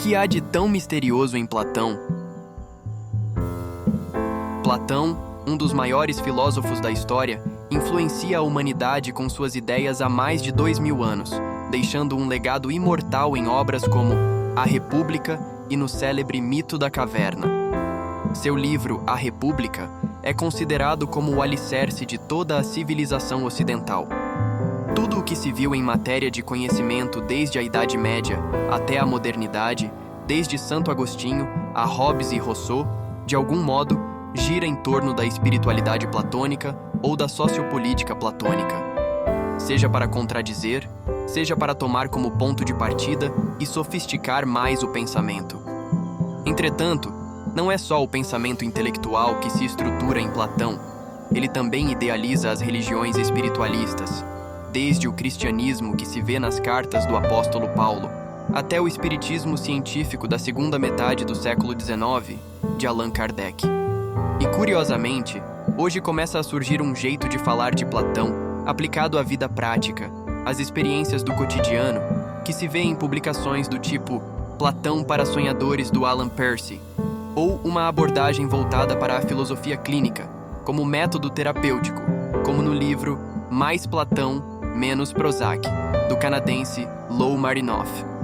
que há de tão misterioso em Platão? Platão, um dos maiores filósofos da história, influencia a humanidade com suas ideias há mais de 2000 anos, deixando um legado imortal em obras como A República e no célebre Mito da Caverna. Seu livro, A República, é considerado como o alicerce de toda a civilização ocidental. Tudo o que se viu em matéria de conhecimento desde a Idade Média até a modernidade, desde Santo Agostinho a Hobbes e Rousseau, de algum modo, gira em torno da espiritualidade platônica ou da sociopolítica platônica. Seja para contradizer, seja para tomar como ponto de partida e sofisticar mais o pensamento. Entretanto, não é só o pensamento intelectual que se estrutura em Platão, ele também idealiza as religiões espiritualistas, desde o cristianismo que se vê nas cartas do apóstolo Paulo, até o espiritismo científico da segunda metade do século XIX, de Allan Kardec. E curiosamente, hoje começa a surgir um jeito de falar de Platão aplicado à vida prática, às experiências do cotidiano, que se vê em publicações do tipo Platão para Sonhadores do Alan Percy, ou uma abordagem voltada para a filosofia clínica, como método terapêutico, como no livro Mais Platão, Menos Prozac, do canadense Lou Marinoff.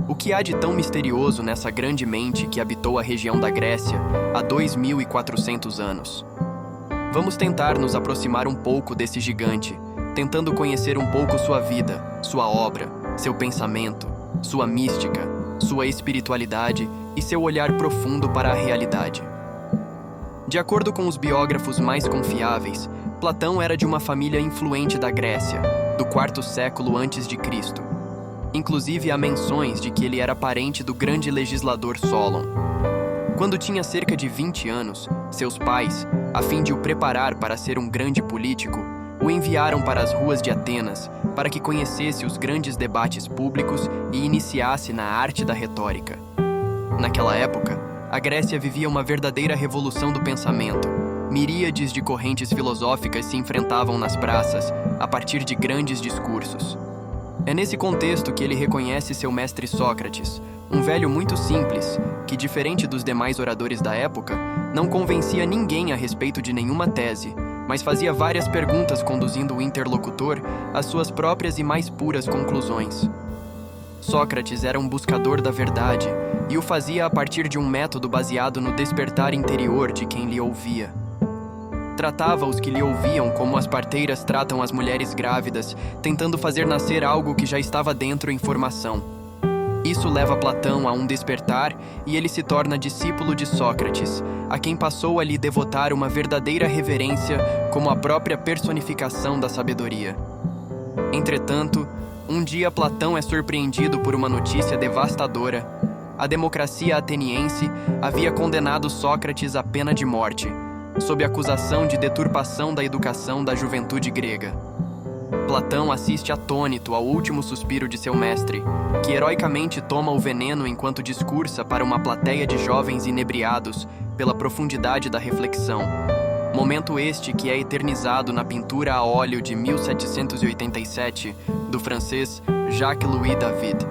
O que há de tão misterioso nessa grande mente que habitou a região da Grécia há 2400 anos? Vamos tentar nos aproximar um pouco desse gigante, tentando conhecer um pouco sua vida, sua obra, seu pensamento, sua mística, sua espiritualidade e seu olhar profundo para a realidade. De acordo com os biógrafos mais confiáveis, Platão era de uma família influente da Grécia, do IV século a.C. Inclusive há menções de que ele era parente do grande legislador Solon. Quando tinha cerca de 20 anos, seus pais, a fim de o preparar para ser um grande político, o enviaram para as ruas de Atenas para que conhecesse os grandes debates públicos e iniciasse na arte da retórica. Naquela época, a Grécia vivia uma verdadeira revolução do pensamento. Miríades de correntes filosóficas se enfrentavam nas praças, a partir de grandes discursos. É nesse contexto que ele reconhece seu mestre Sócrates, um velho muito simples, que, diferente dos demais oradores da época, não convencia ninguém a respeito de nenhuma tese, mas fazia várias perguntas conduzindo o interlocutor às suas próprias e mais puras conclusões. Sócrates era um buscador da verdade e o fazia a partir de um método baseado no despertar interior de quem lhe ouvia. Tratava os que lhe ouviam como as parteiras tratam as mulheres grávidas, tentando fazer nascer algo que já estava dentro em formação. Isso leva Platão a um despertar e ele se torna discípulo de Sócrates, a quem passou a lhe devotar uma verdadeira reverência como a própria personificação da sabedoria. Entretanto, um dia Platão é surpreendido por uma notícia devastadora. A democracia ateniense havia condenado Sócrates à pena de morte, sob acusação de deturpação da educação da juventude grega. Platão assiste atônito ao último suspiro de seu mestre, que heroicamente toma o veneno enquanto discursa para uma plateia de jovens inebriados pela profundidade da reflexão. Momento este que é eternizado na pintura a óleo de 1787 do francês Jacques-Louis David.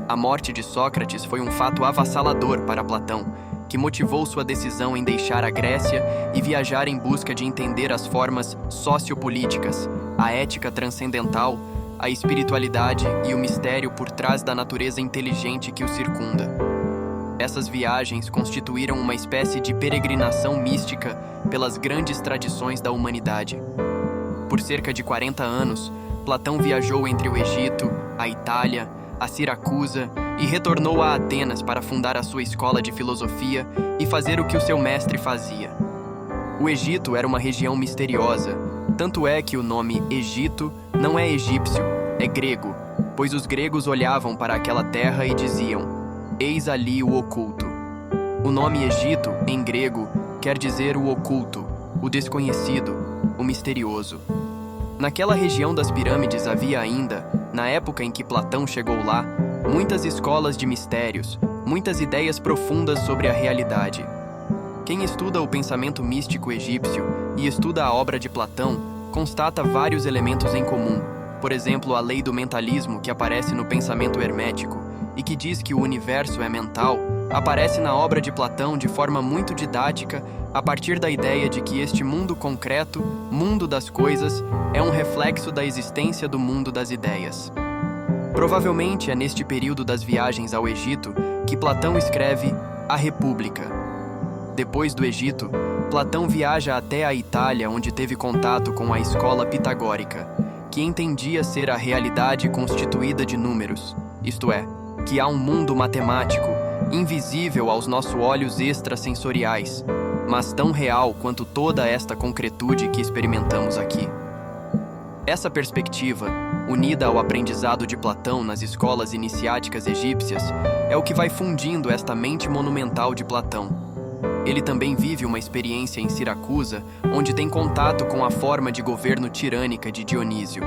A morte de Sócrates foi um fato avassalador para Platão, que motivou sua decisão em deixar a Grécia e viajar em busca de entender as formas sociopolíticas, a ética transcendental, a espiritualidade e o mistério por trás da natureza inteligente que o circunda. Essas viagens constituíram uma espécie de peregrinação mística pelas grandes tradições da humanidade. Por cerca de 40 anos, Platão viajou entre o Egito, a Itália, a Siracusa e retornou a Atenas para fundar a sua escola de filosofia e fazer o que o seu mestre fazia. O Egito era uma região misteriosa, tanto é que o nome Egito não é egípcio, é grego, pois os gregos olhavam para aquela terra e diziam: "Eis ali o oculto". O nome Egito, em grego, quer dizer o oculto, o desconhecido, o misterioso. Naquela região das pirâmides havia ainda, na época em que Platão chegou lá, muitas escolas de mistérios, muitas ideias profundas sobre a realidade. Quem estuda o pensamento místico egípcio e estuda a obra de Platão, constata vários elementos em comum. Por exemplo, a lei do mentalismo que aparece no pensamento hermético e que diz que o universo é mental, aparece na obra de Platão de forma muito didática a partir da ideia de que este mundo concreto, mundo das coisas, é um reflexo da existência do mundo das ideias. Provavelmente é neste período das viagens ao Egito que Platão escreve A República. Depois do Egito, Platão viaja até a Itália, onde teve contato com a escola pitagórica, que entendia ser a realidade constituída de números, isto é, que há um mundo matemático, invisível aos nossos olhos extrasensoriais, mas tão real quanto toda esta concretude que experimentamos aqui. Essa perspectiva, unida ao aprendizado de Platão nas escolas iniciáticas egípcias, é o que vai fundindo esta mente monumental de Platão. Ele também vive uma experiência em Siracusa, onde tem contato com a forma de governo tirânica de Dionísio.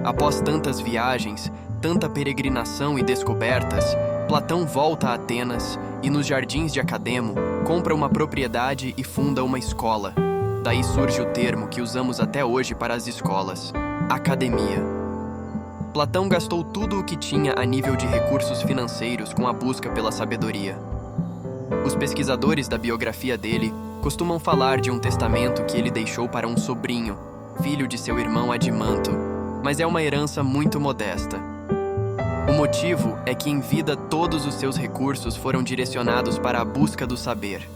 Após tantas viagens, tanta peregrinação e descobertas, Platão volta a Atenas e, nos jardins de Academo, compra uma propriedade e funda uma escola. Daí surge o termo que usamos até hoje para as escolas: academia. Platão gastou tudo o que tinha a nível de recursos financeiros com a busca pela sabedoria. Os pesquisadores da biografia dele costumam falar de um testamento que ele deixou para um sobrinho, filho de seu irmão Adimanto, mas é uma herança muito modesta. O motivo é que em vida todos os seus recursos foram direcionados para a busca do saber.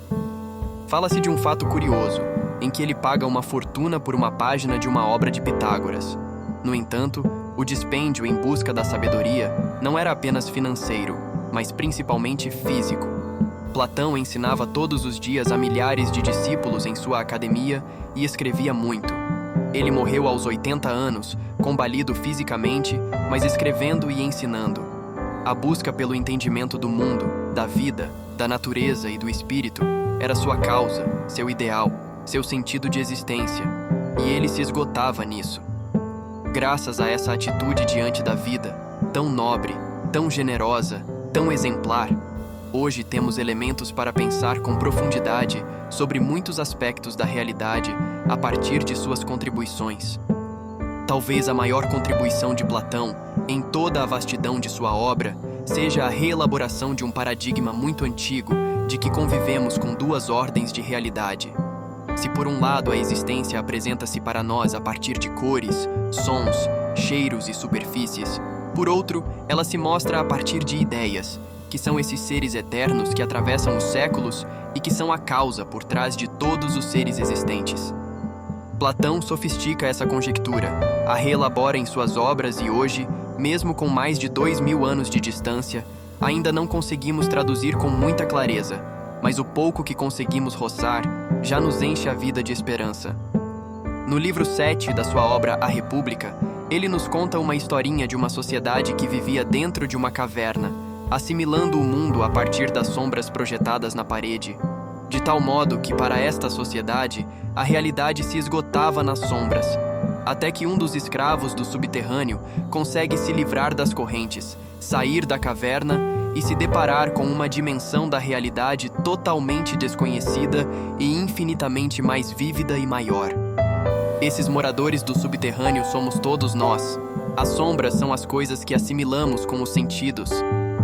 Fala-se de um fato curioso, em que ele paga uma fortuna por uma página de uma obra de Pitágoras. No entanto, o dispêndio em busca da sabedoria não era apenas financeiro, mas principalmente físico. Platão ensinava todos os dias a milhares de discípulos em sua academia e escrevia muito. Ele morreu aos 80 anos, combalido fisicamente, mas escrevendo e ensinando. A busca pelo entendimento do mundo, da vida, da natureza e do espírito era sua causa, seu ideal, seu sentido de existência, e ele se esgotava nisso. Graças a essa atitude diante da vida, tão nobre, tão generosa, tão exemplar, hoje temos elementos para pensar com profundidade sobre muitos aspectos da realidade a partir de suas contribuições. Talvez a maior contribuição de Platão, em toda a vastidão de sua obra, seja a reelaboração de um paradigma muito antigo de que convivemos com duas ordens de realidade. Se por um lado a existência apresenta-se para nós a partir de cores, sons, cheiros e superfícies, por outro, ela se mostra a partir de ideias, que são esses seres eternos que atravessam os séculos e que são a causa por trás de todos os seres existentes. Platão sofistica essa conjectura, a reelabora em suas obras e hoje, mesmo com mais de 2000 anos de distância, ainda não conseguimos traduzir com muita clareza, mas o pouco que conseguimos roçar já nos enche a vida de esperança. No livro 7 da sua obra A República, ele nos conta uma historinha de uma sociedade que vivia dentro de uma caverna, assimilando o mundo a partir das sombras projetadas na parede, de tal modo que para esta sociedade a realidade se esgotava nas sombras, até que um dos escravos do subterrâneo consegue se livrar das correntes, sair da caverna e se deparar com uma dimensão da realidade totalmente desconhecida e infinitamente mais vívida e maior. Esses moradores do subterrâneo somos todos nós. As sombras são as coisas que assimilamos com os sentidos.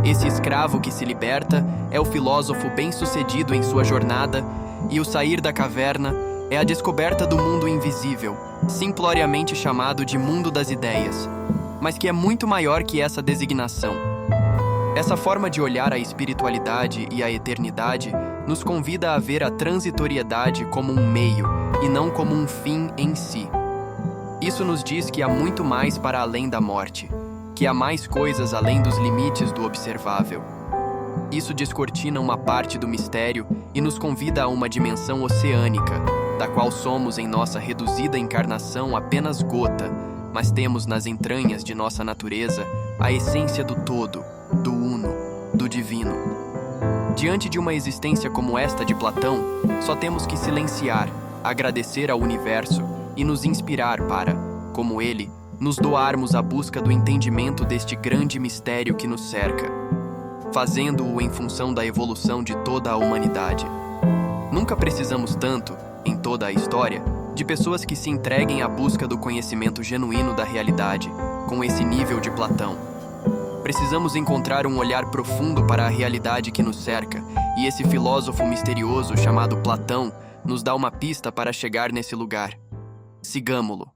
Esse escravo que se liberta é o filósofo bem-sucedido em sua jornada, e o sair da caverna é a descoberta do mundo invisível, simploriamente chamado de mundo das ideias, mas que é muito maior que essa designação. Essa forma de olhar a espiritualidade e a eternidade nos convida a ver a transitoriedade como um meio e não como um fim em si. Isso nos diz que há muito mais para além da morte, que há mais coisas além dos limites do observável. Isso descortina uma parte do mistério e nos convida a uma dimensão oceânica, da qual somos em nossa reduzida encarnação apenas gota, mas temos nas entranhas de nossa natureza a essência do todo, do uno, do divino. Diante de uma existência como esta de Platão, só temos que silenciar, agradecer ao universo e nos inspirar para, como ele, nos doarmos à busca do entendimento deste grande mistério que nos cerca, fazendo-o em função da evolução de toda a humanidade. Nunca precisamos tanto, em toda a história, de pessoas que se entreguem à busca do conhecimento genuíno da realidade, com esse nível de Platão. Precisamos encontrar um olhar profundo para a realidade que nos cerca, e esse filósofo misterioso chamado Platão nos dá uma pista para chegar nesse lugar. Sigamo-lo.